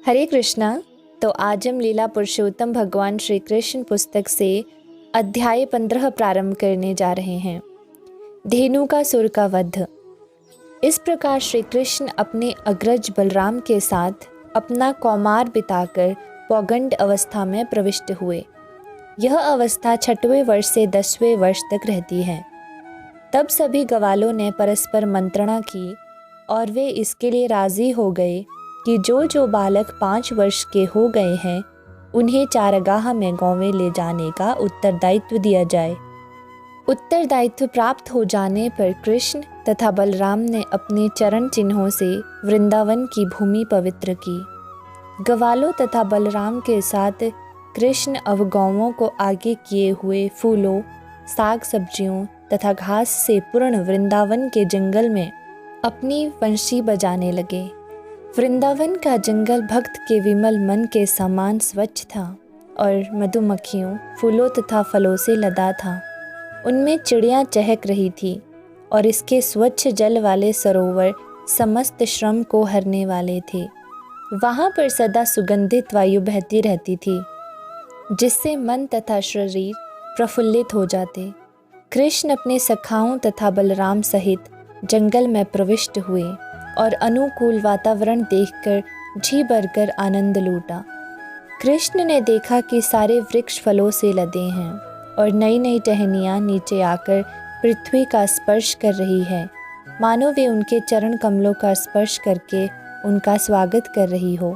हरे कृष्णा। तो आज हम लीला पुरुषोत्तम भगवान श्री कृष्ण पुस्तक से अध्याय 15 प्रारंभ करने जा रहे हैं। धेनु का सुर का वध। इस प्रकार श्री कृष्ण अपने अग्रज बलराम के साथ अपना कौमार बिताकर पौगंड अवस्था में प्रविष्ट हुए। यह अवस्था 6वें वर्ष से 10वें वर्ष तक रहती है। तब सभी ग्वालों ने परस्पर मंत्रणा की और वे इसके लिए राजी हो गए कि जो जो बालक 5 वर्ष के हो गए हैं उन्हें चारागाह में गौवें ले जाने का उत्तरदायित्व दिया जाए। उत्तरदायित्व प्राप्त हो जाने पर कृष्ण तथा बलराम ने अपने चरण चिन्हों से वृंदावन की भूमि पवित्र की। ग्वालों तथा बलराम के साथ कृष्ण अब गौवों को आगे किए हुए फूलों, साग सब्जियों तथा घास से पूर्ण वृंदावन के जंगल में अपनी वंशी बजाने लगे। वृंदावन का जंगल भक्त के विमल मन के समान स्वच्छ था और मधुमक्खियों, फूलों तथा फलों से लदा था। उनमें चिड़ियाँ चहक रही थी और इसके स्वच्छ जल वाले सरोवर समस्त श्रम को हरने वाले थे। वहाँ पर सदा सुगंधित वायु बहती रहती थी जिससे मन तथा शरीर प्रफुल्लित हो जाते। कृष्ण अपने सखाओं तथा बलराम सहित जंगल में प्रविष्ट हुए और अनुकूल वातावरण देखकर जी भरकर आनंद लूटा। कृष्ण ने देखा कि सारे वृक्ष फलों से लदे हैं और नई नई टहनियाँ नीचे आकर पृथ्वी का स्पर्श कर रही है, मानो वे उनके चरण कमलों का स्पर्श करके उनका स्वागत कर रही हो।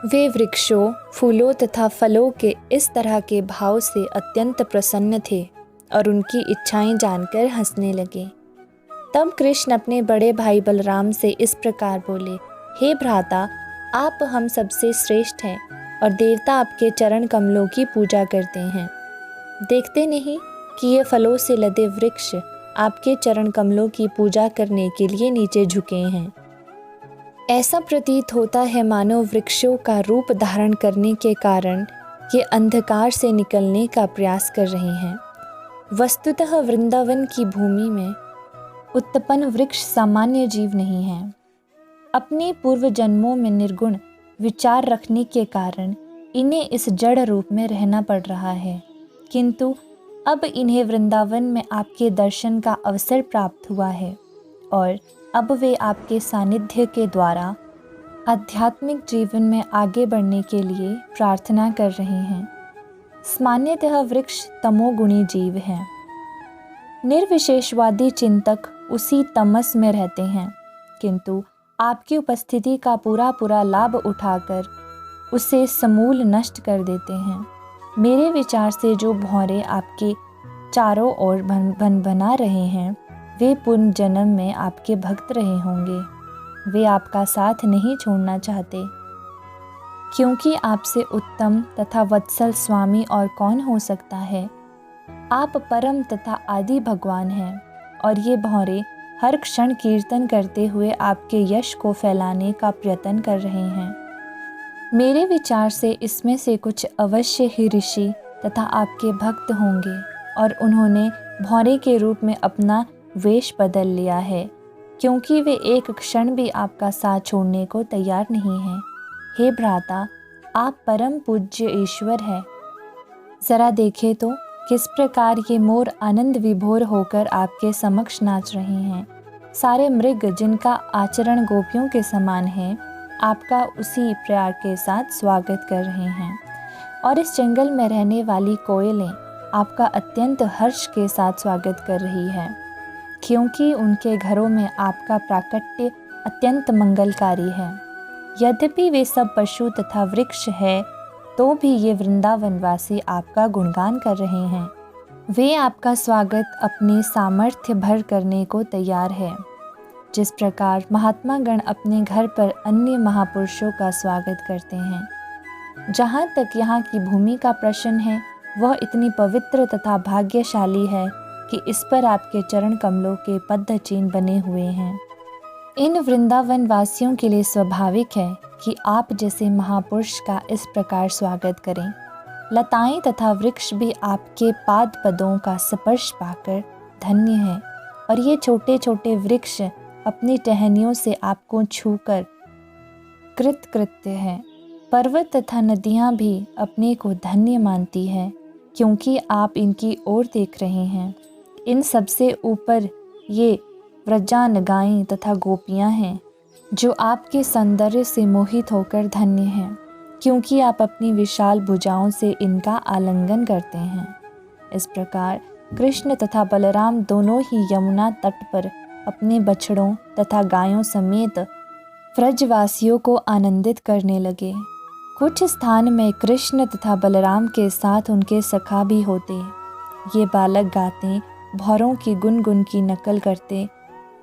वे वृक्षों, फूलों तथा फलों के इस तरह के भाव से अत्यंत प्रसन्न थे और उनकी इच्छाएं जानकर हंसने लगे। तब कृष्ण अपने बड़े भाई बलराम से इस प्रकार बोले, हे भ्राता, आप हम सबसे श्रेष्ठ हैं और देवता आपके चरण कमलों की पूजा करते हैं। देखते नहीं कि ये फलों से लदे वृक्ष आपके चरण कमलों की पूजा करने के लिए नीचे झुके हैं। ऐसा प्रतीत होता है मानो वृक्षों का रूप धारण करने के कारण ये अंधकार से निकलने का प्रयास कर रहे हैं। वस्तुतः वृंदावन की भूमि में उत्पन्न वृक्ष सामान्य जीव नहीं हैं। अपने पूर्व जन्मों में निर्गुण विचार रखने के कारण इन्हें इस जड़ रूप में रहना पड़ रहा है, किंतु अब इन्हें वृंदावन में आपके दर्शन का अवसर प्राप्त हुआ है और अब वे आपके सानिध्य के द्वारा आध्यात्मिक जीवन में आगे बढ़ने के लिए प्रार्थना कर रहे हैं। सामान्यतः वृक्ष तमोगुणी जीव हैं। निर्विशेषवादी चिंतक उसी तमस में रहते हैं, किंतु आपकी उपस्थिति का पूरा लाभ उठाकर उसे समूल नष्ट कर देते हैं। मेरे विचार से जो भौरे आपके चारों ओर बना रहे हैं वे पूर्व जन्म में आपके भक्त रहे होंगे। वे आपका साथ नहीं छोड़ना चाहते, क्योंकि आपसे उत्तम तथा वत्सल स्वामी और कौन हो सकता है। आप परम तथा आदि भगवान हैं और ये भौरे हर क्षण कीर्तन करते हुए आपके यश को फैलाने का प्रयत्न कर रहे हैं। मेरे विचार से इसमें से कुछ अवश्य ही ऋषि तथा आपके भक्त होंगे और उन्होंने भौरे के रूप में अपना वेश बदल लिया है, क्योंकि वे एक क्षण भी आपका साथ छोड़ने को तैयार नहीं हैं। हे भ्राता, आप परम पूज्य ईश्वर हैं। जरा देखें तो किस प्रकार ये मोर आनंद विभोर होकर आपके समक्ष नाच रहे हैं। सारे मृग जिनका आचरण गोपियों के समान है आपका उसी प्यार के साथ स्वागत कर रहे हैं और इस जंगल में रहने वाली कोयलें आपका अत्यंत हर्ष के साथ स्वागत कर रही है, क्योंकि उनके घरों में आपका प्राकट्य अत्यंत मंगलकारी है। यद्यपि वे सब पशु तथा वृक्ष है तो भी ये वृंदावनवासी आपका गुणगान कर रहे हैं। वे आपका स्वागत अपने सामर्थ्य भर करने को तैयार है। जिस प्रकार महात्मा गण अपने घर पर अन्य महापुरुषों का स्वागत करते हैं। जहाँ तक यहाँ की भूमि का प्रश्न है, वह इतनी पवित्र तथा भाग्यशाली है कि इस पर आपके चरण कमलों के पद्म चिन्ह बने हुए हैं। इन वृंदावन वासियों के लिए स्वाभाविक है कि आप जैसे महापुरुष का इस प्रकार स्वागत करें। लताएं तथा वृक्ष भी आपके पाद पदों का स्पर्श पाकर धन्य है और ये छोटे छोटे वृक्ष अपनी टहनियों से आपको छूकर कृतकृत्य है। पर्वत तथा नदियाँ भी अपने को धन्य मानती है क्योंकि आप इनकी ओर देख रहे हैं। इन सबसे ऊपर ये व्रजान गायें तथा गोपियाँ हैं जो आपके सौंदर्य से मोहित होकर धन्य हैं क्योंकि आप अपनी विशाल भुजाओं से इनका आलिंगन करते हैं। इस प्रकार कृष्ण तथा बलराम दोनों ही यमुना तट पर अपने बछड़ों तथा गायों समेत व्रजवासियों को आनंदित करने लगे। कुछ स्थान में कृष्ण तथा बलराम के साथ उनके सखा भी होते। ये बालक गाते, भौरों की गुनगुन की नकल करते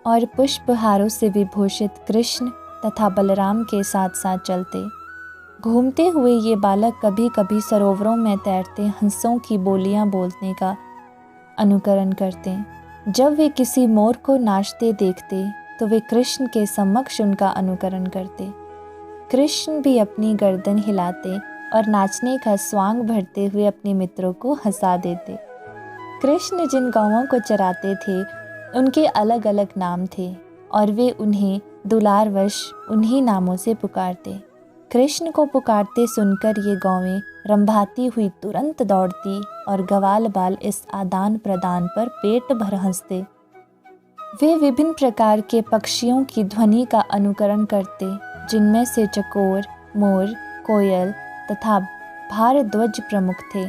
और पुष्पहारों से विभूषित कृष्ण तथा बलराम के साथ साथ चलते। घूमते हुए ये बालक कभी कभी सरोवरों में तैरते हंसों की बोलियां बोलने का अनुकरण करते। जब वे किसी मोर को नाचते देखते तो वे कृष्ण के समक्ष उनका अनुकरण करते। कृष्ण भी अपनी गर्दन हिलाते और नाचने का स्वांग भरते हुए अपने मित्रों को हंसा देते। कृष्ण जिन गौओं को चराते थे उनके अलग अलग नाम थे और वे उन्हें दुलारवश उन्हीं नामों से पुकारते। कृष्ण को पुकारते सुनकर ये गौएं रंभाती हुई तुरंत दौड़ती और ग्वाल बाल इस आदान प्रदान पर पेट भर हंसते। वे विभिन्न प्रकार के पक्षियों की ध्वनि का अनुकरण करते जिनमें से चकोर, मोर, कोयल तथा भारद्वाज प्रमुख थे।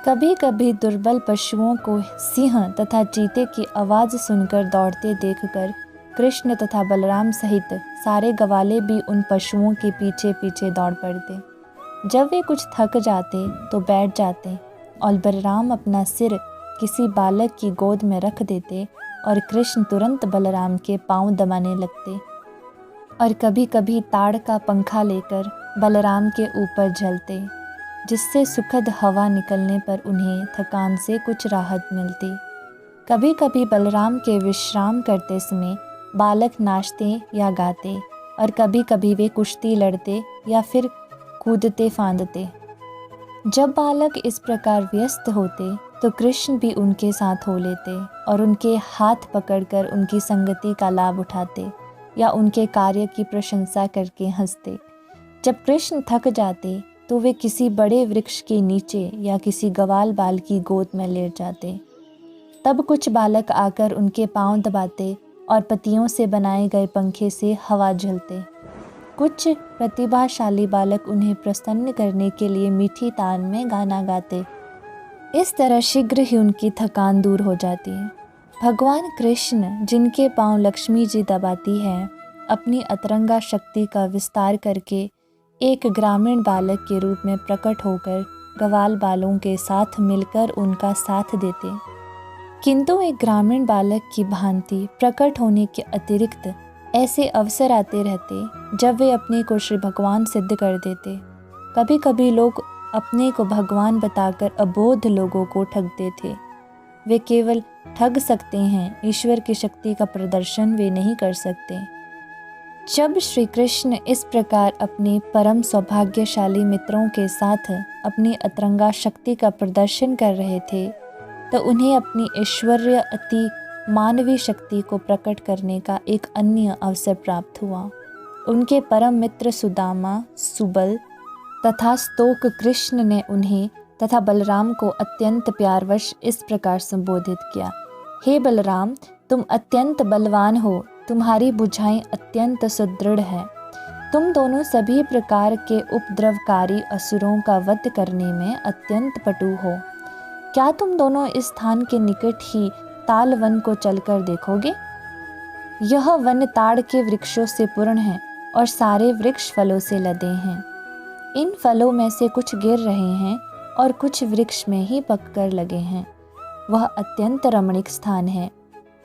कभी कभी दुर्बल पशुओं को सिंह तथा चीते की आवाज़ सुनकर दौड़ते देखकर कृष्ण तथा बलराम सहित सारे गवाले भी उन पशुओं के पीछे पीछे दौड़ पड़ते। जब वे कुछ थक जाते तो बैठ जाते और बलराम अपना सिर किसी बालक की गोद में रख देते और कृष्ण तुरंत बलराम के पांव दबाने लगते और कभी कभी ताड़ का पंखा लेकर बलराम के ऊपर झलते जिससे सुखद हवा निकलने पर उन्हें थकान से कुछ राहत मिलती। कभी कभी बलराम के विश्राम करते समय बालक नाचते या गाते और कभी कभी वे कुश्ती लड़ते या फिर कूदते फांदते। जब बालक इस प्रकार व्यस्त होते तो कृष्ण भी उनके साथ हो लेते और उनके हाथ पकड़कर उनकी संगति का लाभ उठाते या उनके कार्य की प्रशंसा करके हंसते। जब कृष्ण थक जाते तो वे किसी बड़े वृक्ष के नीचे या किसी ग्वाल बाल की गोद में लेट जाते। तब कुछ बालक आकर उनके पांव दबाते और पत्तियों से बनाए गए पंखे से हवा झलते। कुछ प्रतिभाशाली बालक उन्हें प्रसन्न करने के लिए मीठी तान में गाना गाते। इस तरह शीघ्र ही उनकी थकान दूर हो जाती है। भगवान कृष्ण जिनके पांव लक्ष्मी जी दबाती है, अपनी अतरंगा शक्ति का विस्तार करके एक ग्रामीण बालक के रूप में प्रकट होकर ग्वाल बालों के साथ मिलकर उनका साथ देते। किंतु एक ग्रामीण बालक की भांति प्रकट होने के अतिरिक्त ऐसे अवसर आते रहते जब वे अपने को श्री भगवान सिद्ध कर देते। कभी कभी लोग अपने को भगवान बताकर अबोध लोगों को ठगते थे। वे केवल ठग सकते हैं, ईश्वर की शक्ति का प्रदर्शन वे नहीं कर सकते। जब श्री कृष्ण इस प्रकार अपने परम सौभाग्यशाली मित्रों के साथ अपनी अतरंगा शक्ति का प्रदर्शन कर रहे थे तो उन्हें अपनी ऐश्वर्य अति मानवीय शक्ति को प्रकट करने का एक अन्य अवसर प्राप्त हुआ। उनके परम मित्र सुदामा, सुबल तथा स्तोक कृष्ण ने उन्हें तथा बलराम को अत्यंत प्यारवश इस प्रकार संबोधित किया। हे बलराम, तुम अत्यंत बलवान हो, तुम्हारी भुजाएं अत्यंत सुदृढ़ है। तुम दोनों सभी प्रकार के उपद्रवकारी असुरों का वध करने में अत्यंत पटु हो। क्या तुम दोनों इस स्थान के निकट ही ताल वन को चलकर देखोगे? यह वन ताड़ के वृक्षों से पूर्ण है और सारे वृक्ष फलों से लदे हैं। इन फलों में से कुछ गिर रहे हैं और कुछ वृक्ष में ही पककर लगे हैं। वह अत्यंत रमणीक स्थान है,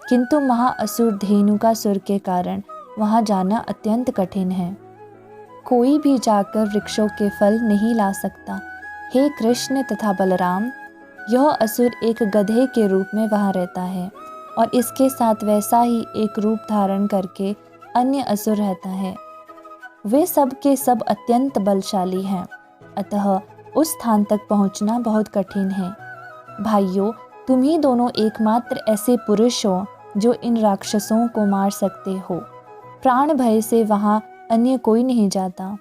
किंतु महाअसुर धेनुकासुर के कारण वहां जाना अत्यंत कठिन है। कोई भी जाकर वृक्षों के फल नहीं ला सकता। हे कृष्ण तथा बलराम, यह असुर एक गधे के रूप में वहां रहता है और इसके साथ वैसा ही एक रूप धारण करके अन्य असुर रहता है। वे सब के सब अत्यंत बलशाली हैं, अतः उस स्थान तक पहुंचना बहुत कठिन है। भाइयों, तुम ही दोनों एकमात्र ऐसे पुरुष हो जो इन राक्षसों को मार सकते हो। प्राण भय से वहां अन्य कोई नहीं जाता,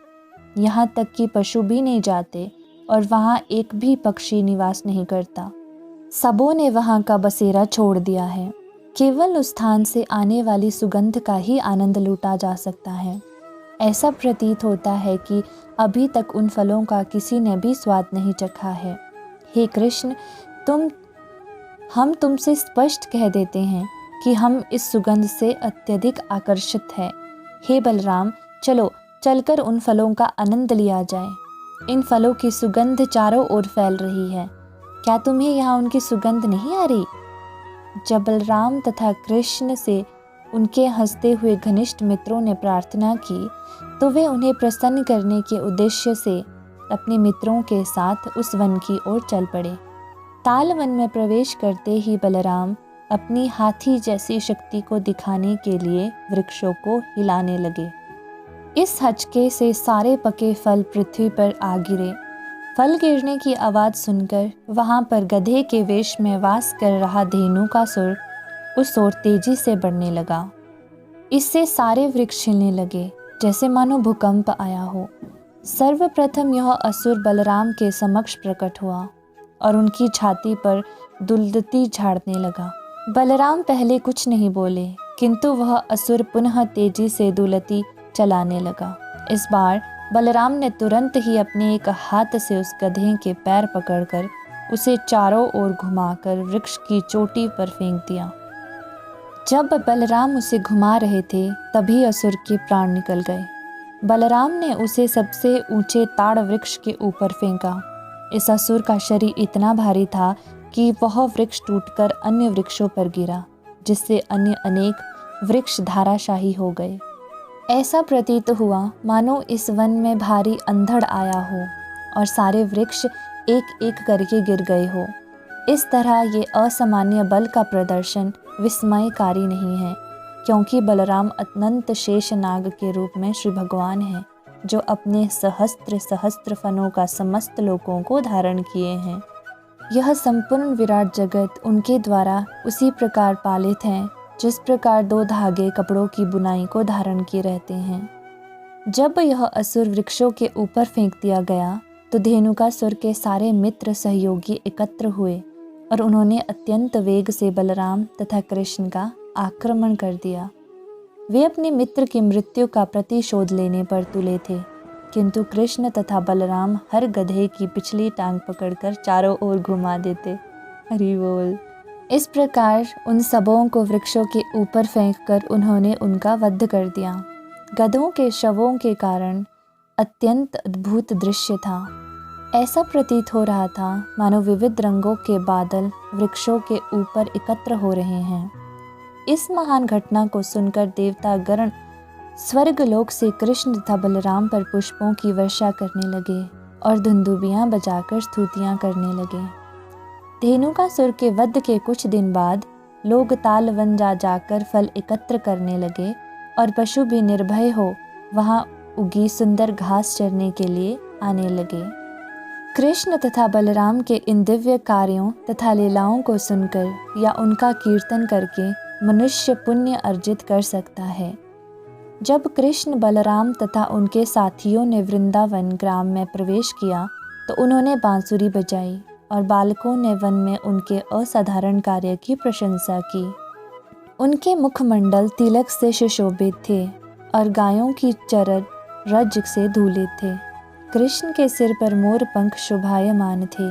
यहाँ तक कि पशु भी नहीं जाते और वहाँ एक भी पक्षी निवास नहीं करता। सबों ने वहाँ का बसेरा छोड़ दिया है। केवल उस स्थान से आने वाली सुगंध का ही आनंद लूटा जा सकता है। ऐसा प्रतीत होता है कि अभी तक उन फलों का किसी ने भी स्वाद नहीं चखा है। हे कृष्ण, हम तुमसे स्पष्ट कह देते हैं कि हम इस सुगंध से अत्यधिक आकर्षित हैं। हे बलराम, चलो चलकर उन फलों का आनंद लिया जाए। इन फलों की सुगंध चारों ओर फैल रही है। क्या तुम्हें यहाँ उनकी सुगंध नहीं आ रही? जब बलराम तथा कृष्ण से उनके हंसते हुए घनिष्ठ मित्रों ने प्रार्थना की, तो वे उन्हें प्रसन्न करने के उद्देश्य से अपने मित्रों के साथ उस वन की ओर चल पड़े। ताल वन में प्रवेश करते ही बलराम अपनी हाथी जैसी शक्ति को दिखाने के लिए वृक्षों को हिलाने लगे। इस हचके से सारे पके फल पृथ्वी पर आ गिरे। फल गिरने की आवाज़ सुनकर वहाँ पर गधे के वेश में वास कर रहा धेनु का सुर उस ओर तेजी से बढ़ने लगा। इससे सारे वृक्ष हिलने लगे, जैसे मानो भूकंप आया हो। सर्वप्रथम यह असुर बलराम के समक्ष प्रकट हुआ और उनकी छाती पर दुलदती झाड़ने लगा। बलराम पहले कुछ नहीं बोले, किंतु वह असुर पुनः तेजी से दुलती चलाने लगा। इस बार बलराम ने तुरंत ही अपने एक हाथ से उस गधे के पैर पकड़कर उसे चारों ओर घुमाकर वृक्ष की चोटी पर फेंक दिया। जब बलराम उसे घुमा रहे थे, तभी असुर के प्राण निकल गए। बलराम ने उसे सबसे ऊंचे ताड़ वृक्ष के ऊपर फेंका। इस असुर का शरीर इतना भारी था कि वह वृक्ष टूटकर अन्य वृक्षों पर गिरा, जिससे अन्य अनेक वृक्ष धाराशाही हो गए। ऐसा प्रतीत हुआ मानो इस वन में भारी अंधड़ आया हो और सारे वृक्ष एक एक करके गिर गए हो। इस तरह ये असामान्य बल का प्रदर्शन विस्मयकारी नहीं है, क्योंकि बलराम अनंत शेष नाग के रूप में श्री भगवान हैं, जो अपने सहस्त्र सहस्त्र फनों का समस्त लोकों को धारण किए हैं। यह संपूर्ण विराट जगत उनके द्वारा उसी प्रकार पालित हैं, जिस प्रकार दो धागे कपड़ों की बुनाई को धारण किए रहते हैं। जब यह असुर वृक्षों के ऊपर फेंक दिया गया, तो धेनुकासुर के सारे मित्र सहयोगी एकत्र हुए और उन्होंने अत्यंत वेग से बलराम तथा कृष्ण का आक्रमण कर दिया। वे अपने मित्र की मृत्यु का प्रतिशोध लेने पर तुले थे, किंतु कृष्ण तथा बलराम हर गधे की पिछली टांग पकड़कर चारों ओर घुमा देते। हरि बोल। इस प्रकार उन सबों को वृक्षों के ऊपर फेंककर उन्होंने उनका वध कर दिया। गधों के शवों के कारण अत्यंत अद्भुत दृश्य था। ऐसा प्रतीत हो रहा था मानो विविध रंगों के बादल वृक्षों के ऊपर एकत्र हो रहे हैं। इस महान घटना को सुनकर देवता गण स्वर्गलोक से कृष्ण तथा बलराम पर पुष्पों की वर्षा करने लगे और धुंदुबियां बजाकर स्तुतियां करने लगे। धेनुकासुर के वध के कुछ दिन बाद लोग ताल वन जाकर फल एकत्र करने लगे और पशु भी निर्भय हो वहां उगी सुंदर घास चरने के लिए आने लगे। कृष्ण तथा बलराम के इन दिव्य कार्यों तथा लीलाओं को सुनकर या उनका कीर्तन करके मनुष्य पुण्य अर्जित कर सकता है। जब कृष्ण, बलराम तथा उनके साथियों ने वृंदावन ग्राम में प्रवेश किया, तो उन्होंने बांसुरी बजाई और बालकों ने वन में उनके असाधारण कार्य की प्रशंसा की। उनके मुखमंडल तिलक से सुशोभित थे और गायों की चरण रज से धूलित थे। कृष्ण के सिर पर मोर पंख शोभायमान थे।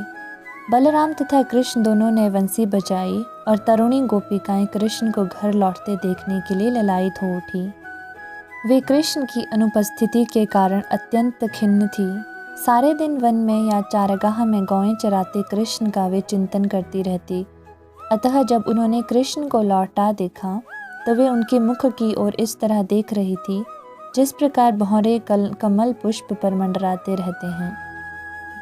बलराम तथा कृष्ण दोनों ने बंसी बजाई और तरुणी गोपिकाएं कृष्ण को घर लौटते देखने के लिए ललायित हो उठी। वे कृष्ण की अनुपस्थिति के कारण अत्यंत खिन्न थी। सारे दिन वन में या चारागाह में गौएं चराते कृष्ण का वे चिंतन करती रहती। अतः जब उन्होंने कृष्ण को लौटा देखा, तो वे उनके मुख की ओर इस तरह देख रही थी जिस प्रकार भौरे कमल पुष्प पर मंडराते रहते हैं।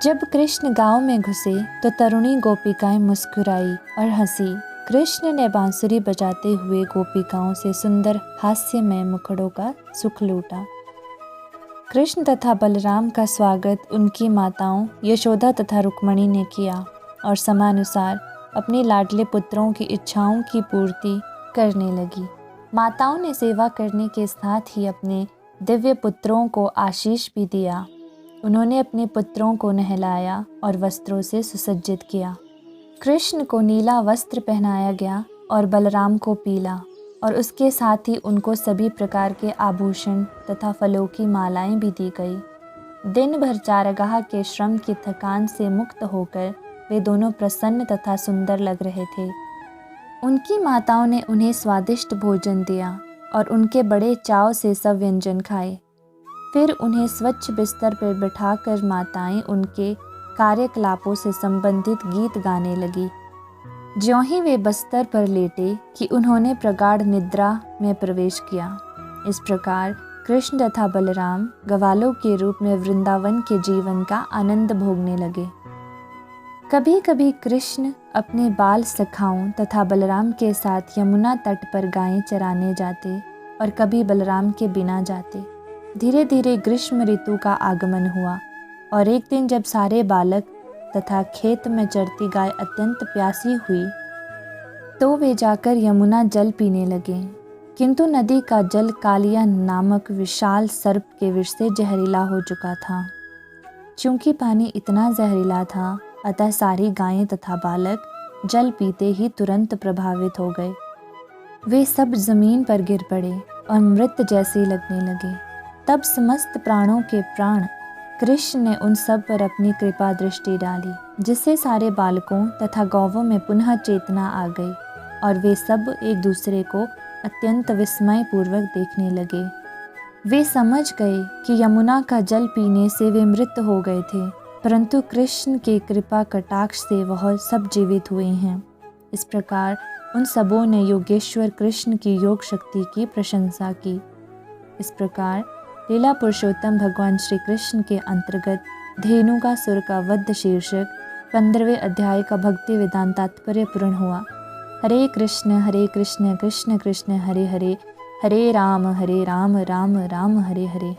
जब कृष्ण गांव में घुसे तो तरुणी गोपिकाएं मुस्कुराई और हंसी। कृष्ण ने बांसुरी बजाते हुए गोपिकाओं से सुंदर हास्यमय मुखड़ों का सुख लूटा। कृष्ण तथा बलराम का स्वागत उनकी माताओं यशोदा तथा रुक्मणी ने किया और समानुसार अपने लाडले पुत्रों की इच्छाओं की पूर्ति करने लगी। माताओं ने सेवा करने के साथ ही अपने दिव्य पुत्रों को आशीष भी दिया। उन्होंने अपने पुत्रों को नहलाया और वस्त्रों से सुसज्जित किया। कृष्ण को नीला वस्त्र पहनाया गया और बलराम को पीला, और उसके साथ ही उनको सभी प्रकार के आभूषण तथा फलों की मालाएं भी दी गई। दिन भर चारागाह के श्रम की थकान से मुक्त होकर वे दोनों प्रसन्न तथा सुंदर लग रहे थे। उनकी माताओं ने उन्हें स्वादिष्ट भोजन दिया और उनके बड़े चाव से सब व्यंजन खाए। फिर उन्हें स्वच्छ बिस्तर पर बिठाकर माताएं उनके कार्यकलापों से संबंधित गीत गाने लगी। ज्यों ही वे बिस्तर पर लेटे कि उन्होंने प्रगाढ़ निद्रा में प्रवेश किया। इस प्रकार कृष्ण तथा बलराम ग्वालों के रूप में वृंदावन के जीवन का आनंद भोगने लगे। कभी कभी कृष्ण अपने बाल सखाओं तथा बलराम के साथ यमुना तट पर गायें चराने जाते और कभी बलराम के बिना जाते। धीरे धीरे ग्रीष्म ऋतु का आगमन हुआ और एक दिन जब सारे बालक तथा खेत में चरती गाय अत्यंत प्यासी हुई तो वे जाकर यमुना जल पीने लगे, किंतु नदी का जल कालिया नामक विशाल सर्प के विष से जहरीला हो चुका था। चूंकि पानी इतना जहरीला था, अतः सारी गायें तथा बालक जल पीते ही तुरंत प्रभावित हो गए। वे सब जमीन पर गिर पड़े और मृत जैसे लगने लगे। तब समस्त प्राणों के प्राण कृष्ण ने उन सब पर अपनी कृपा दृष्टि डाली, जिससे सारे बालकों तथा गौवों में पुनः चेतना आ गई और वे सब एक दूसरे को अत्यंत विस्मय पूर्वक देखने लगे। वे समझ गए कि यमुना का जल पीने से वे मृत हो गए थे, परंतु कृष्ण के कृपा कटाक्ष से वह सब जीवित हुए हैं। इस प्रकार उन सबों ने योगेश्वर कृष्ण की योग शक्ति की प्रशंसा की। इस प्रकार लीला पुरुषोत्तम भगवान श्री कृष्ण के अंतर्गत धेनुकासुर का वध शीर्षक 15वें अध्याय का भक्ति वेदांत तात्पर्य पूर्ण हुआ। हरे कृष्ण कृष्ण कृष्ण हरे हरे, हरे राम राम राम हरे हरे।